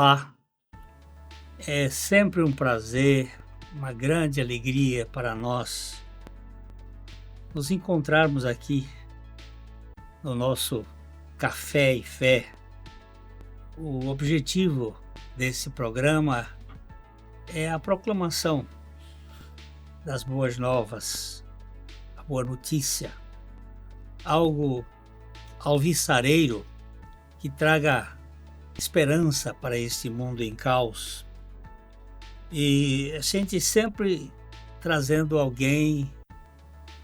Olá, é sempre um prazer, uma grande alegria para nós nos encontrarmos aqui no nosso Café e Fé. O objetivo desse programa é a proclamação das boas novas, a boa notícia, algo alvissareiro que traga esperança para este mundo em caos. E a gente sempre trazendo alguém,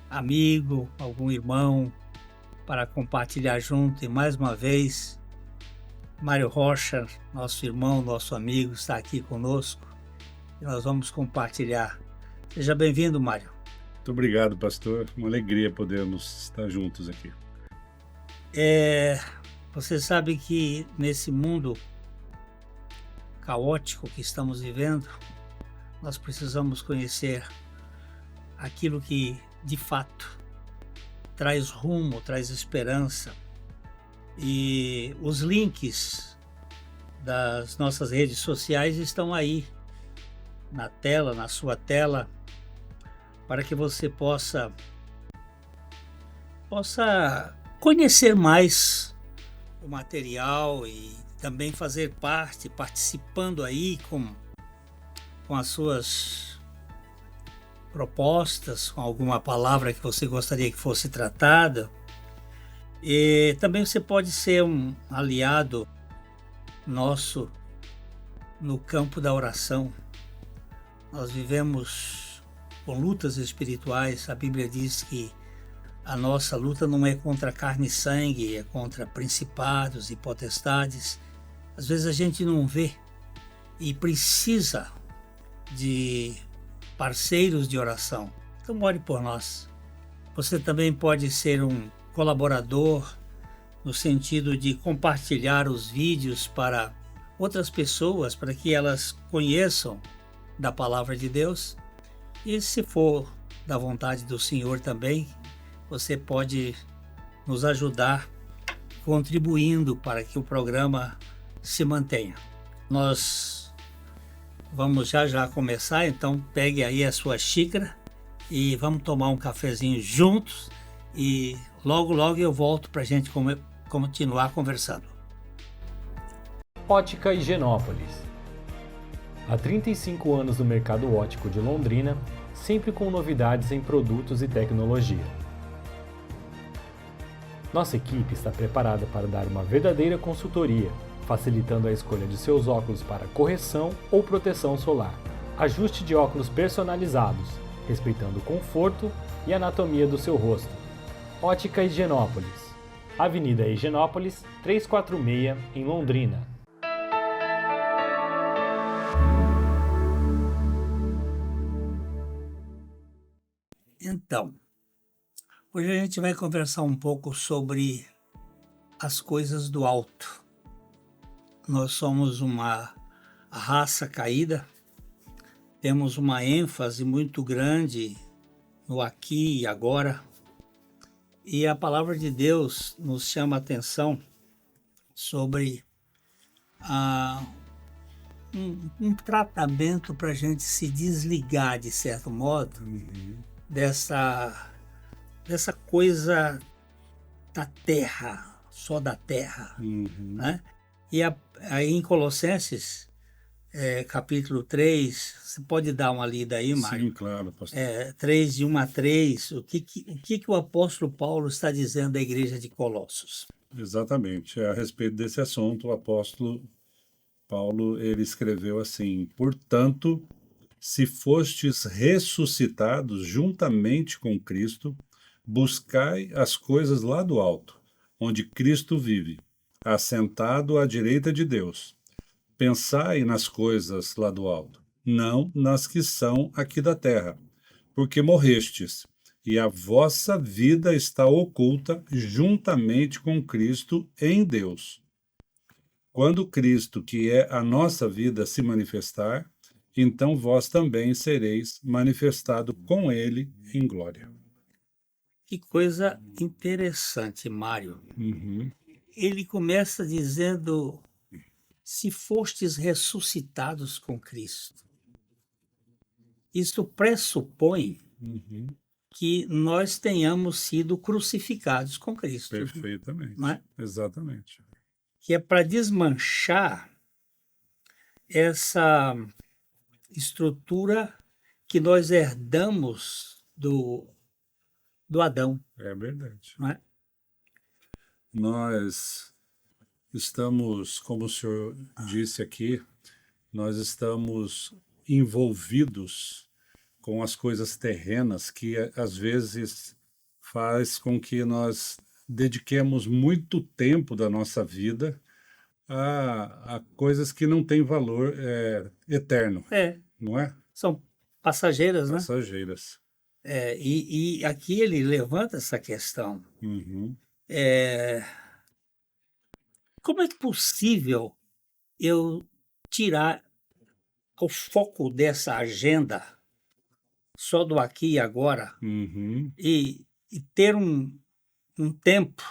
amigo, algum irmão, para compartilhar junto. E mais uma vez, Mário Rocha, nosso irmão, nosso amigo, está aqui conosco e nós vamos compartilhar. Seja bem-vindo, Mário. Muito obrigado, pastor. Uma alegria podermos estar juntos aqui. Você sabe que nesse mundo caótico que estamos vivendo, nós precisamos conhecer aquilo que, de fato, traz rumo, traz esperança. E os links das nossas redes sociais estão aí na tela, na sua tela, para que você possa conhecer mais o material e também fazer parte, participando aí com as suas propostas, com alguma palavra que você gostaria que fosse tratada. E também você pode ser um aliado nosso no campo da oração. Nós vivemos com lutas espirituais. A Bíblia diz que a nossa luta não é contra carne e sangue, é contra principados e potestades. Às vezes a gente não vê e precisa de parceiros de oração. Então ore por nós. Você também pode ser um colaborador no sentido de compartilhar os vídeos para outras pessoas, para que elas conheçam da palavra de Deus. E se for da vontade do Senhor também, você pode nos ajudar contribuindo para que o programa se mantenha. Nós vamos já começar, então pegue aí a sua xícara e vamos tomar um cafezinho juntos e logo eu volto para a gente continuar conversando. Ótica Higienópolis. Há 35 anos no mercado óptico de Londrina, sempre com novidades em produtos e tecnologia. Nossa equipe está preparada para dar uma verdadeira consultoria, facilitando a escolha de seus óculos para correção ou proteção solar. Ajuste de óculos personalizados, respeitando o conforto e anatomia do seu rosto. Ótica Higienópolis. Avenida Higienópolis, 346, em Londrina. Então, hoje a gente vai conversar um pouco sobre as coisas do alto. Nós somos uma raça caída, temos uma ênfase muito grande no aqui e agora, e a palavra de Deus nos chama a atenção sobre um tratamento para a gente se desligar, de certo modo, dessa coisa da terra, só da terra, né? E aí em Colossenses, capítulo 3, você pode dar uma lida aí, Mário? Sim, claro, pastor. 3, de 1 a 3, o que o apóstolo Paulo está dizendo à igreja de Colossos? Exatamente. A respeito desse assunto, o apóstolo Paulo, ele escreveu assim: portanto, se fostes ressuscitados juntamente com Cristo, buscai as coisas lá do alto, onde Cristo vive, assentado à direita de Deus. Pensai nas coisas lá do alto, não nas que são aqui da terra, porque morrestes, e a vossa vida está oculta juntamente com Cristo em Deus. Quando Cristo, que é a nossa vida, se manifestar, então vós também sereis manifestado com ele em glória. Que coisa interessante, Mário. Ele começa dizendo se fostes ressuscitados com Cristo. Isso pressupõe Uhum. que nós tenhamos sido crucificados com Cristo, Perfeitamente. não é? Exatamente. Que é para desmanchar essa estrutura que nós herdamos do Adão, É verdade. não é? Nós estamos, como o senhor disse aqui, nós estamos envolvidos com as coisas terrenas que às vezes faz com que nós dediquemos muito tempo da nossa vida a coisas que não têm valor eterno, não é? São passageiras, né? Passageiras. E aqui ele levanta essa questão. Uhum. Como é possível eu tirar o foco dessa agenda só do aqui e agora Uhum. e ter um tempo,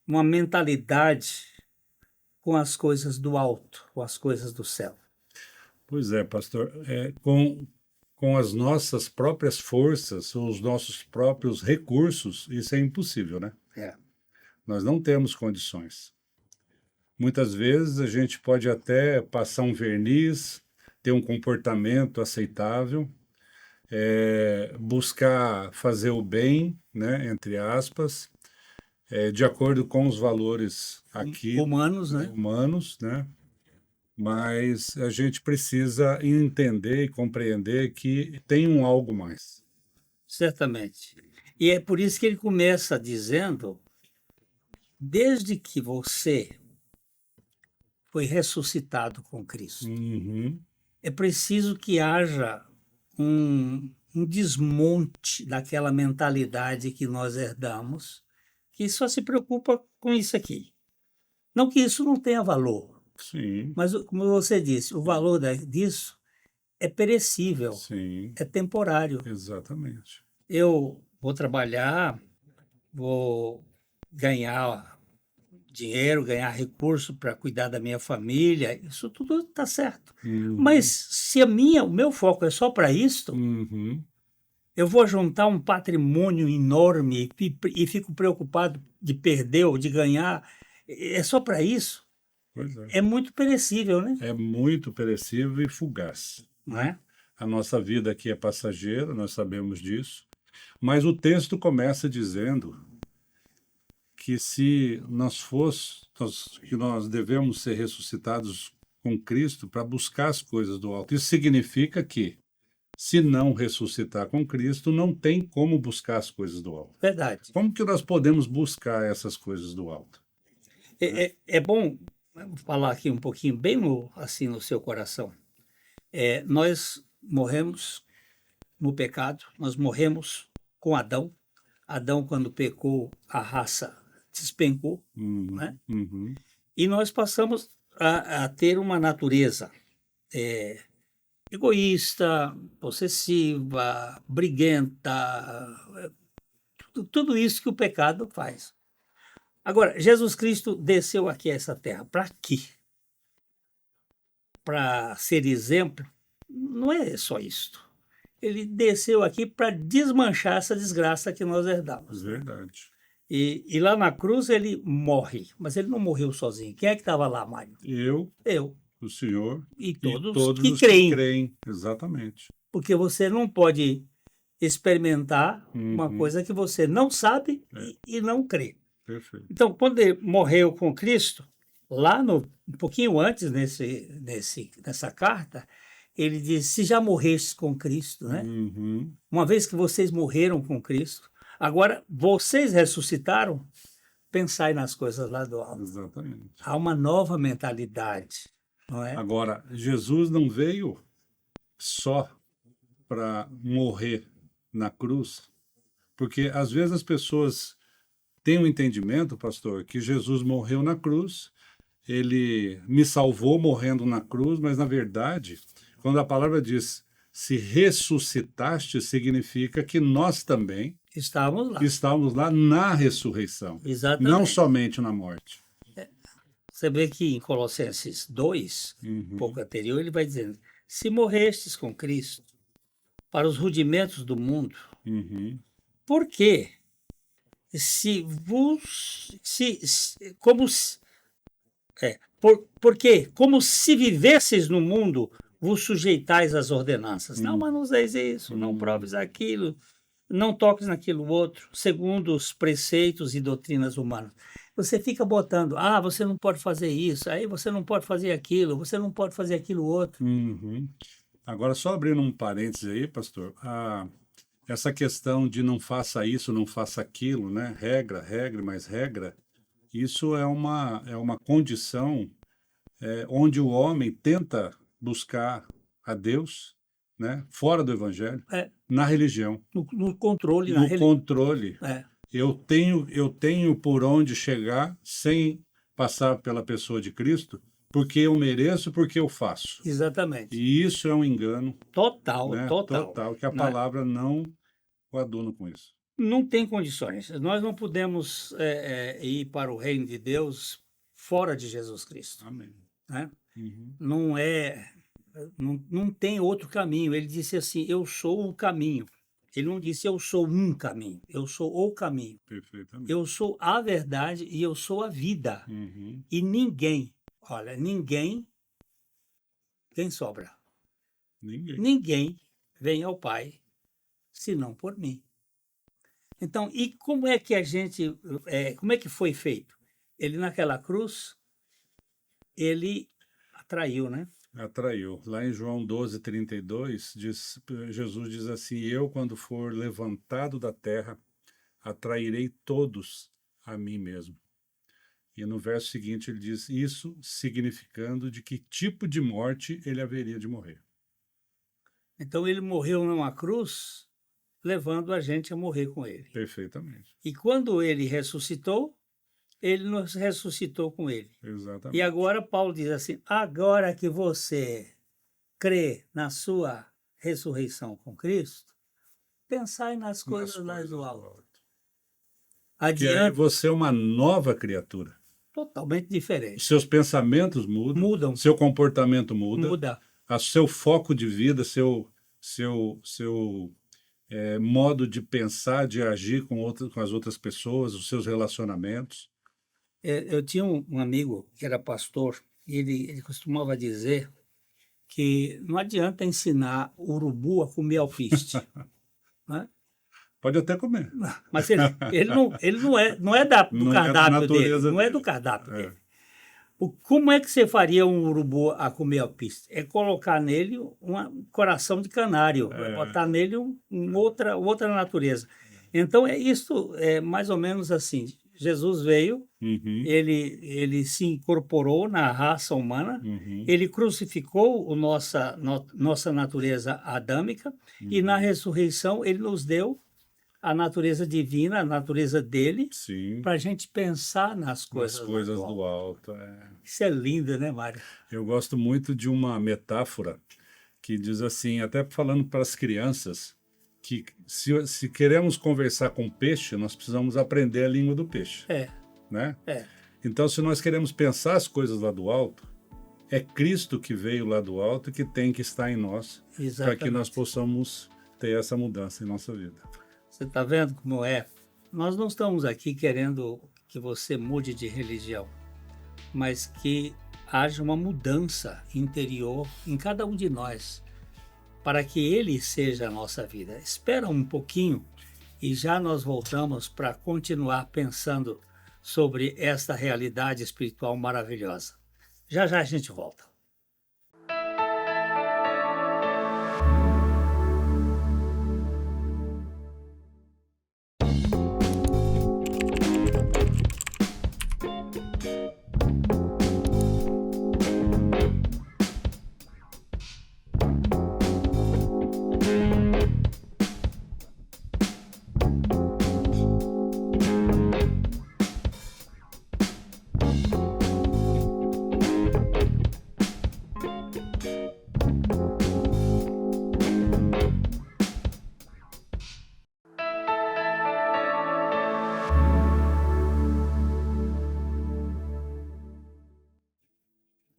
uma mentalidade com as coisas do alto, com as coisas do céu? Pois é, pastor. Com as nossas próprias forças, os nossos próprios recursos, isso é impossível, né? Nós não temos condições. Muitas vezes a gente pode até passar um verniz, ter um comportamento aceitável, buscar fazer o bem, né, entre aspas, de acordo com os valores aqui Humanos, né? humanos, né? Mas a gente precisa entender e compreender que tem um algo mais. Certamente. E é por isso que ele começa dizendo: desde que você foi ressuscitado com Cristo, Uhum. é preciso que haja um desmonte daquela mentalidade que nós herdamos, que só se preocupa com isso aqui. Não que isso não tenha valor, Sim, mas, como você disse, o valor disso é perecível, sim, é temporário. exatamente. Eu vou trabalhar, vou ganhar dinheiro, ganhar recurso para cuidar da minha família, isso tudo está certo. Uhum. Mas se o meu foco é só para isto, Uhum. eu vou juntar um patrimônio enorme e fico preocupado de perder ou de ganhar, é só para isso? Pois é. É muito perecível, né? É muito perecível e fugaz. Não é? A nossa vida aqui é passageira, nós sabemos disso. Mas o texto começa dizendo que se que nós devemos ser ressuscitados com Cristo para buscar as coisas do alto. Isso significa que, se não ressuscitar com Cristo, não tem como buscar as coisas do alto. Verdade. Como que nós podemos buscar essas coisas do alto? É bom falar aqui um pouquinho, bem assim no seu coração. Nós morremos no pecado, nós morremos com Adão. Adão, quando pecou, a raça despencou, né? Uhum. E nós passamos a ter uma natureza egoísta, possessiva, briguenta, tudo isso que o pecado faz. Agora, Jesus Cristo desceu aqui a essa terra. Para quê? Para ser exemplo? Não é só isto. Ele desceu aqui para desmanchar essa desgraça que nós herdamos. Verdade. E lá na cruz ele morre, mas ele não morreu sozinho. Quem é que estava lá, Mário? Eu. O Senhor E e todos os que creem. que creem. Exatamente. Porque você não pode experimentar uma coisa que você não sabe e não crê. Perfeito. Então, quando ele morreu com Cristo, lá um pouquinho antes nessa carta, ele diz: se já morrestes com Cristo, né? Uhum. Uma vez que vocês morreram com Cristo, agora vocês ressuscitaram, pensai nas coisas lá do alto. Exatamente. Há uma nova mentalidade, não é? Agora, Jesus não veio só para morrer na cruz, porque às vezes as pessoas têm um entendimento, pastor, que Jesus morreu na cruz, ele me salvou morrendo na cruz, mas na verdade, quando a palavra diz se ressuscitaste, significa que nós também Estávamos lá. estávamos lá na ressurreição, Exatamente. não somente na morte. Você vê que em Colossenses 2, Uhum. pouco anterior, ele vai dizendo: se morrestes com Cristo para os rudimentos do mundo, Uhum. por quê? Se vos. Como se, porque, como se vivesseis no mundo, vos sujeitais às ordenanças. Não manuseis isso, não proves aquilo, não toques naquilo outro, segundo os preceitos e doutrinas humanas. Você fica botando, você não pode fazer isso, aí você não pode fazer aquilo, você não pode fazer aquilo outro. Uhum. Agora, só abrindo um parênteses aí, pastor, essa questão de não faça isso, não faça aquilo, né? Regra, mais regra, isso é uma condição onde o homem tenta buscar a Deus, né? Fora do evangelho, É, na religião, no controle, na no religião. controle. Eu tenho por onde chegar sem passar pela pessoa de Cristo, porque eu mereço, porque eu faço. Exatamente. E isso é um engano, Total, né? total. Que a Né? palavra não coaduna com isso. Não tem condições. Nós não podemos ir para o reino de Deus fora de Jesus Cristo. Amém. Né? Uhum. Não tem outro caminho. Ele disse assim: eu sou o caminho. Ele não disse eu sou um caminho, eu sou o caminho. Perfeitamente. Eu sou a verdade e eu sou a vida. Uhum. E ninguém, quem sobra? Ninguém vem ao Pai senão por mim. Então, e como é que como é que foi feito? Ele naquela cruz, ele atraiu, né? Atraiu. Lá em João 12:32, Jesus diz assim: eu, quando for levantado da terra, atrairei todos a mim mesmo. E no verso seguinte ele diz isso significando de que tipo de morte ele haveria de morrer. Então ele morreu numa cruz, levando a gente a morrer com ele. Perfeitamente. E quando ele ressuscitou, ele nos ressuscitou com ele. Exatamente. E agora Paulo diz assim: agora que você crê na sua ressurreição com Cristo, pensai nas coisas lá do alto. Que aí você é uma nova criatura. Totalmente diferente. Seus pensamentos mudam. Seu comportamento muda. Seu foco de vida, seu modo de pensar, de agir com as outras pessoas, os seus relacionamentos. Eu tinha um amigo que era pastor, e ele costumava dizer que não adianta ensinar o urubu a comer alpiste. Né? Pode até comer. Mas ele não é do cardápio dele. Não é do cardápio dele. Como é que você faria um urubu a comer alpiste? É colocar nele um coração de canário, botar nele outra natureza. Então, isso é mais ou menos assim. Jesus veio, ele se incorporou na raça humana, ele crucificou nossa natureza adâmica e na ressurreição ele nos deu a natureza divina, a natureza dele, para a gente pensar nas coisas do alto. Isso é lindo, né, Mário? Eu gosto muito de uma metáfora que diz assim, até falando para as crianças, que se queremos conversar com peixe, nós precisamos aprender a língua do peixe. Né? Então, se nós queremos pensar as coisas lá do alto, é Cristo que veio lá do alto que tem que estar em nós, para que nós possamos ter essa mudança em nossa vida. Você está vendo como é? Nós não estamos aqui querendo que você mude de religião, mas que haja uma mudança interior em cada um de nós, para que Ele seja a nossa vida. Espera um pouquinho e já nós voltamos para continuar pensando sobre esta realidade espiritual maravilhosa. Já a gente volta.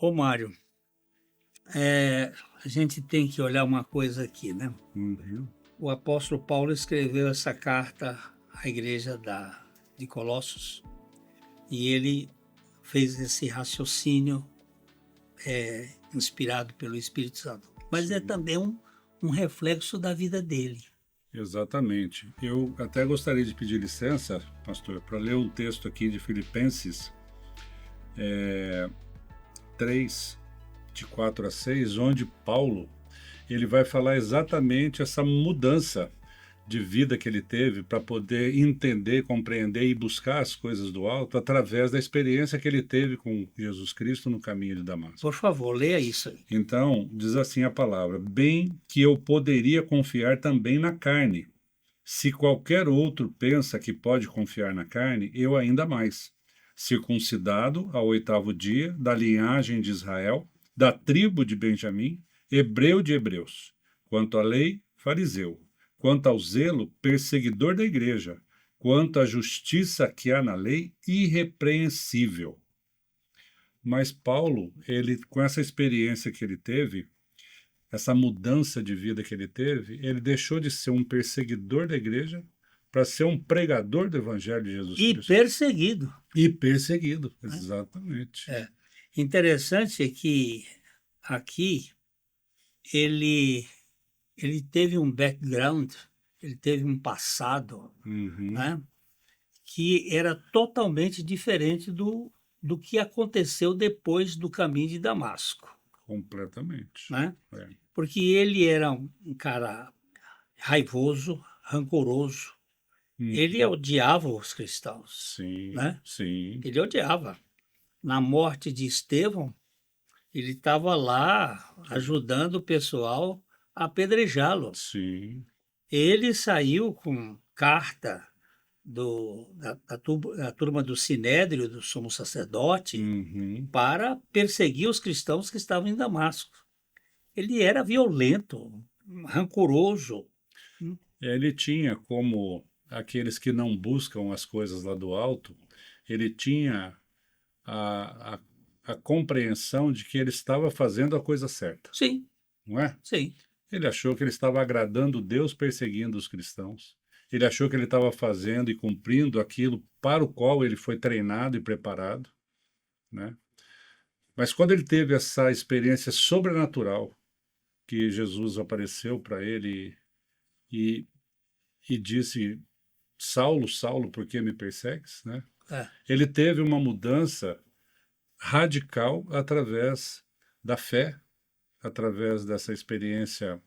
Ô Mário, a gente tem que olhar uma coisa aqui, né? Uhum. O apóstolo Paulo escreveu essa carta à igreja de Colossos e ele fez esse raciocínio inspirado pelo Espírito Santo. Mas é também um reflexo da vida dele. Exatamente. Eu até gostaria de pedir licença, pastor, para ler um texto aqui de Filipenses 3, de 4 a 6, onde Paulo ele vai falar exatamente essa mudança de vida que ele teve para poder entender, compreender e buscar as coisas do alto através da experiência que ele teve com Jesus Cristo no caminho de Damasco. Por favor, leia isso aí. Então, diz assim a palavra: bem que eu poderia confiar também na carne. Se qualquer outro pensa que pode confiar na carne, eu ainda mais. Circuncidado ao 8º dia, da linhagem de Israel, da tribo de Benjamim, hebreu de hebreus. Quanto à lei, fariseu. Quanto ao zelo, perseguidor da igreja. Quanto à justiça que há na lei, irrepreensível. Mas Paulo, ele, com essa experiência que ele teve, essa mudança de vida que ele teve, ele deixou de ser um perseguidor da igreja para ser um pregador do evangelho de Jesus Cristo. E perseguido. E perseguido, exatamente. Interessante é que aqui ele teve um background, ele teve um passado, né, que era totalmente diferente do que aconteceu depois do caminho de Damasco. Completamente. Né? Porque ele era um cara raivoso, rancoroso. Ele odiava os cristãos. Sim, né? sim. Ele odiava. Na morte de Estevão, ele estava lá ajudando o pessoal a apedrejá-lo. Sim. Ele saiu com carta da turma do Sinédrio, do sumo sacerdote, para perseguir os cristãos que estavam em Damasco. Ele era violento, rancoroso. Ele tinha, como aqueles que não buscam as coisas lá do alto, ele tinha a compreensão de que ele estava fazendo a coisa certa. Sim. Não é? Sim. Ele achou que ele estava agradando Deus perseguindo os cristãos. Ele achou que ele estava fazendo e cumprindo aquilo para o qual ele foi treinado e preparado, né? Mas quando ele teve essa experiência sobrenatural, que Jesus apareceu para ele e disse: Saulo, Saulo, por que me persegues? Né? Ele teve uma mudança radical através da fé, através dessa experiência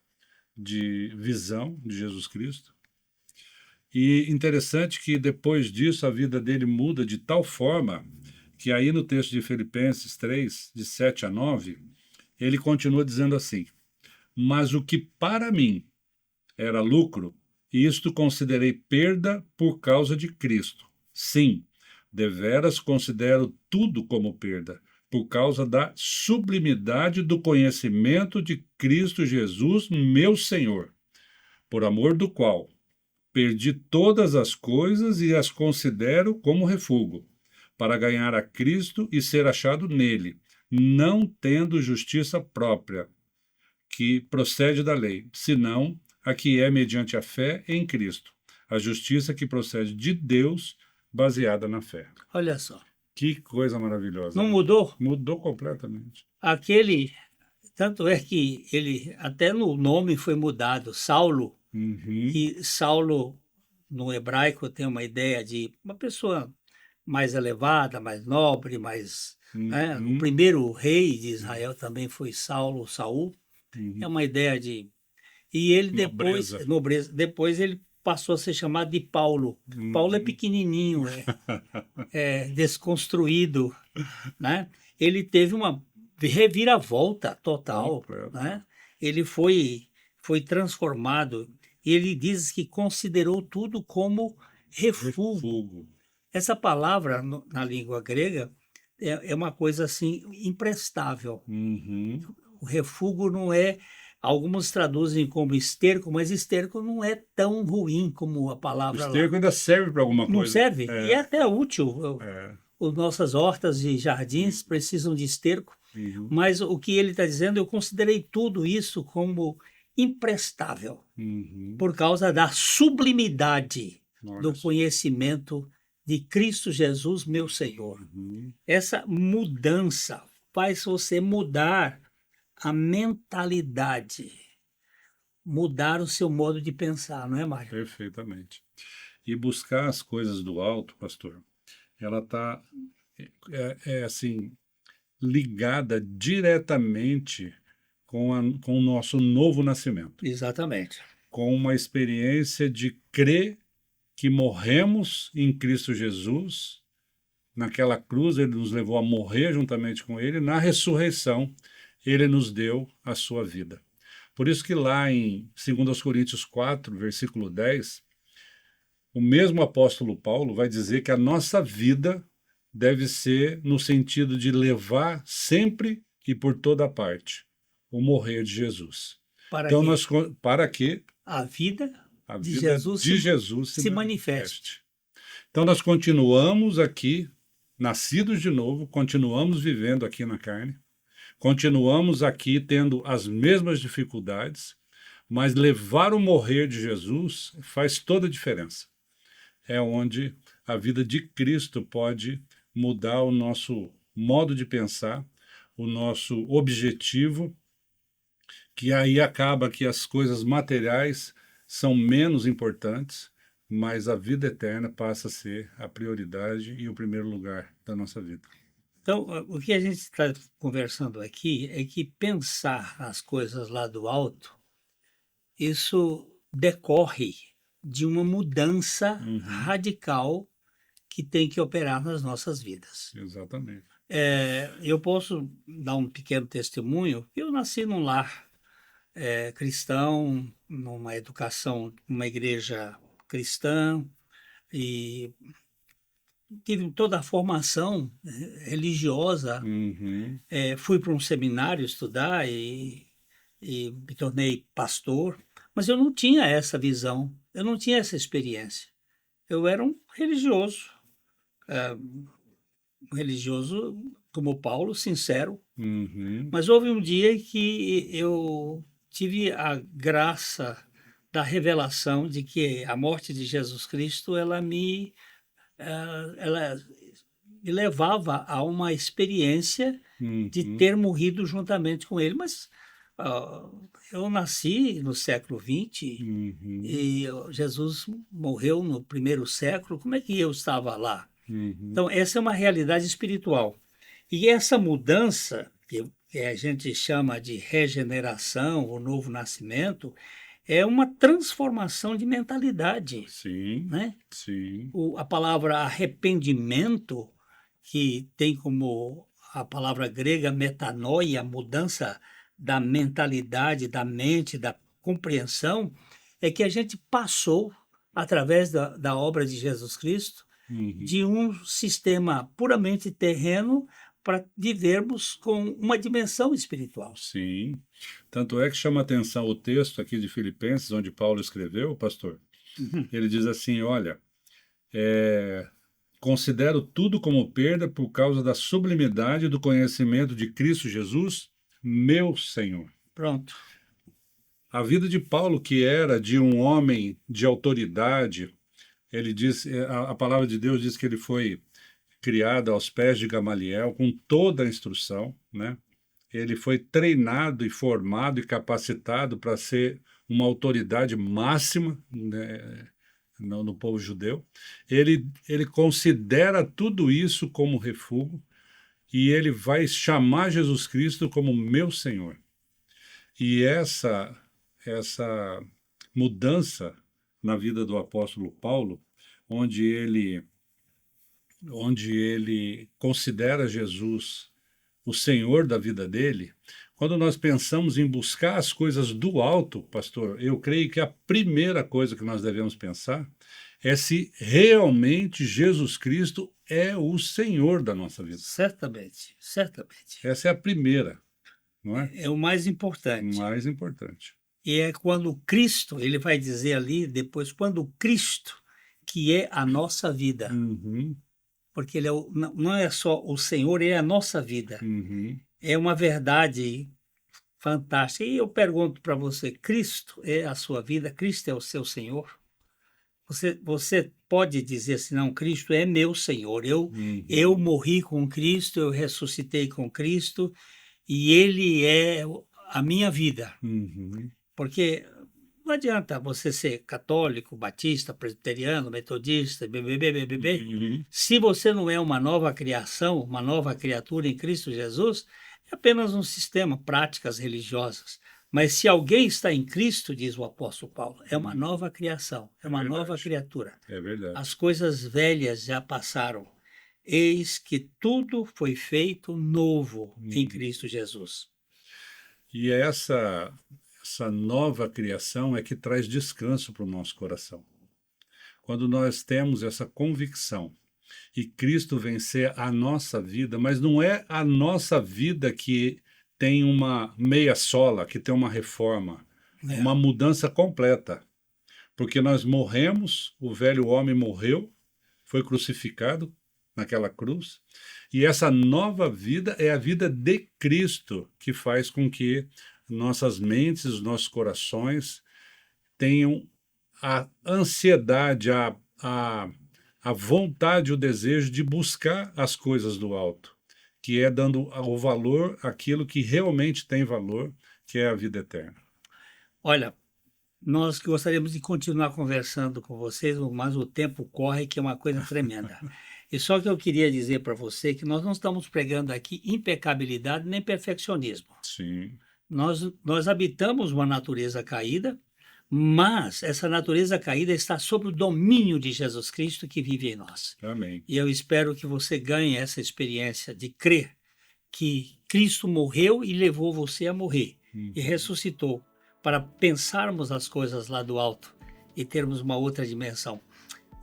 de visão de Jesus Cristo. E interessante que depois disso a vida dele muda de tal forma que aí no texto de Filipenses 3, de 7 a 9, ele continua dizendo assim: mas o que para mim era lucro, isto considerei perda por causa de Cristo. Sim, deveras considero tudo como perda, por causa da sublimidade do conhecimento de Cristo Jesus, meu Senhor, por amor do qual perdi todas as coisas e as considero como refúgio, para ganhar a Cristo e ser achado nele, não tendo justiça própria, que procede da lei, senão a que é mediante a fé em Cristo, a justiça que procede de Deus, baseada na fé. Olha só. Que coisa maravilhosa. Não mudou? Mudou completamente. Tanto é que ele, até no nome foi mudado, Saulo, e Saulo, no hebraico, tem uma ideia de uma pessoa mais elevada, mais nobre, mais... né? O primeiro rei de Israel também foi Saul. É uma ideia de... E ele nobreza. Depois ele passou a ser chamado de Paulo. Paulo é pequenininho, desconstruído, né? Ele teve uma reviravolta total, né? Ele foi transformado. E ele diz que considerou tudo como refúgio. Essa palavra na língua grega é uma coisa assim imprestável. O refúgio não é... Alguns traduzem como esterco, mas esterco não é tão ruim como a palavra lá. Esterco ainda serve para alguma coisa. Não serve? E é até útil. As nossas hortas e jardins precisam de esterco. Uhum. Mas o que ele está dizendo, eu considerei tudo isso como imprestável, Uhum. por causa da sublimidade do Nossa. conhecimento de Cristo Jesus, meu Senhor. Uhum. Essa mudança faz você mudar a mentalidade, mudar o seu modo de pensar, não é, Mário? Perfeitamente. E buscar as coisas do alto, pastor, ela está assim ligada diretamente com o nosso novo nascimento, Exatamente. com uma experiência de crer que morremos em Cristo Jesus. Naquela cruz, ele nos levou a morrer juntamente com ele. Na ressurreição, ele nos deu a sua vida. Por isso que lá em 2 Coríntios 4, versículo 10, o mesmo apóstolo Paulo vai dizer que a nossa vida deve ser no sentido de levar sempre e por toda parte o morrer de Jesus. Para Então, que para que a vida a de vida Jesus de Jesus se se manifeste. Então, nós continuamos aqui, nascidos de novo, continuamos vivendo aqui na carne, continuamos aqui tendo as mesmas dificuldades, mas levar o morrer de Jesus faz toda a diferença. É onde a vida de Cristo pode mudar o nosso modo de pensar, o nosso objetivo, que aí acaba que as coisas materiais são menos importantes, mas a vida eterna passa a ser a prioridade e o primeiro lugar da nossa vida. Então, o que a gente está conversando aqui é que pensar as coisas lá do alto, isso decorre de uma mudança radical que tem que operar nas nossas vidas. Exatamente. Eu posso dar um pequeno testemunho. Eu nasci num lar cristão, numa educação, numa igreja cristã, e tive toda a formação religiosa. Uhum. Fui para um seminário estudar e me tornei pastor, mas eu não tinha essa visão, eu não tinha essa experiência. Eu era um religioso como Paulo, sincero, Uhum. mas houve um dia que eu tive a graça da revelação de que a morte de Jesus Cristo ela me levava a uma experiência de Uhum. ter morrido juntamente com ele. Mas eu nasci no século XX Uhum. e Jesus morreu no primeiro século. Como é que eu estava lá? Uhum. Então, essa é uma realidade espiritual. E essa mudança, que a gente chama de regeneração, ou novo nascimento, é uma transformação de mentalidade, Sim, né? sim. A palavra arrependimento, que tem como a palavra grega metanoia, mudança da mentalidade, da mente, da compreensão, é que a gente passou, através da obra de Jesus Cristo, Uhum. de um sistema puramente terreno para vivermos com uma dimensão espiritual. Sim. Tanto é que chama atenção o texto aqui de Filipenses, onde Paulo escreveu, pastor. Uhum. Ele diz assim, olha, considero tudo como perda por causa da sublimidade do conhecimento de Cristo Jesus, meu Senhor. Pronto. A vida de Paulo, que era de um homem de autoridade, ele diz, a palavra de Deus diz que ele foi criado aos pés de Gamaliel, com toda a instrução, né? Ele foi treinado e formado e capacitado para ser uma autoridade máxima, né, no povo judeu. Ele considera tudo isso como refúgio e ele vai chamar Jesus Cristo como meu Senhor. E essa mudança na vida do apóstolo Paulo, onde ele considera Jesus o Senhor da vida dele, quando nós pensamos em buscar as coisas do alto, pastor, eu creio que a primeira coisa que nós devemos pensar é se realmente Jesus Cristo é o Senhor da nossa vida. Certamente, certamente. Essa é a primeira, não é? É o mais importante. Mais importante. E é quando Cristo, ele vai dizer ali depois, quando Cristo, que é a nossa vida, Uhum, porque ele não é só o Senhor, ele é a nossa vida. uhum. é uma verdade fantástica. E eu pergunto para você, Cristo é a sua vida? Cristo é o seu Senhor? Você pode dizer assim, não, Cristo é meu Senhor. Eu morri com Cristo, eu ressuscitei com Cristo e Ele é a minha vida. Uhum. Porque não adianta você ser católico, batista, presbiteriano, metodista, BBB. Uhum. Se você não é uma nova criação, uma nova criatura em Cristo Jesus, é apenas um sistema, práticas religiosas. Mas se alguém está em Cristo, diz o apóstolo Paulo, é uma nova criação, é uma nova criatura. É verdade. As coisas velhas já passaram. Eis que tudo foi feito novo em Cristo Jesus. E essa nova criação é que traz descanso para o nosso coração. Quando nós temos essa convicção e Cristo vencer a nossa vida, mas não é a nossa vida que tem uma meia sola, que tem uma reforma, uma mudança completa. Porque nós morremos, o velho homem morreu, foi crucificado naquela cruz, e essa nova vida é a vida de Cristo, que faz com que nossas mentes, os nossos corações tenham a ansiedade, a vontade, o desejo de buscar as coisas do alto, que é dando o valor àquilo que realmente tem valor, que é a vida eterna. Olha, nós gostaríamos de continuar conversando com vocês, mas o tempo corre, que é uma coisa tremenda. E só que eu queria dizer para você que nós não estamos pregando aqui impecabilidade nem perfeccionismo. Sim. Nós habitamos uma natureza caída, mas essa natureza caída está sob o domínio de Jesus Cristo que vive em nós. Amém. E eu espero que você ganhe essa experiência de crer que Cristo morreu e levou você a morrer e ressuscitou para pensarmos as coisas lá do alto e termos uma outra dimensão.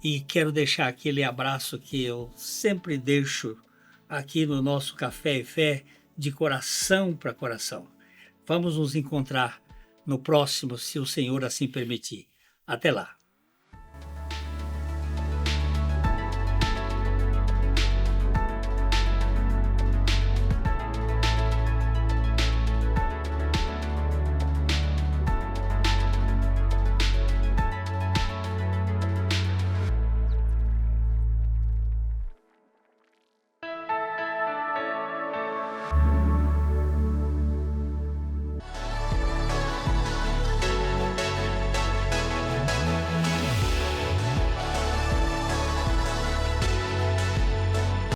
E quero deixar aquele abraço que eu sempre deixo aqui no nosso Café e Fé, de coração para coração. Vamos nos encontrar no próximo, se o Senhor assim permitir. Até lá.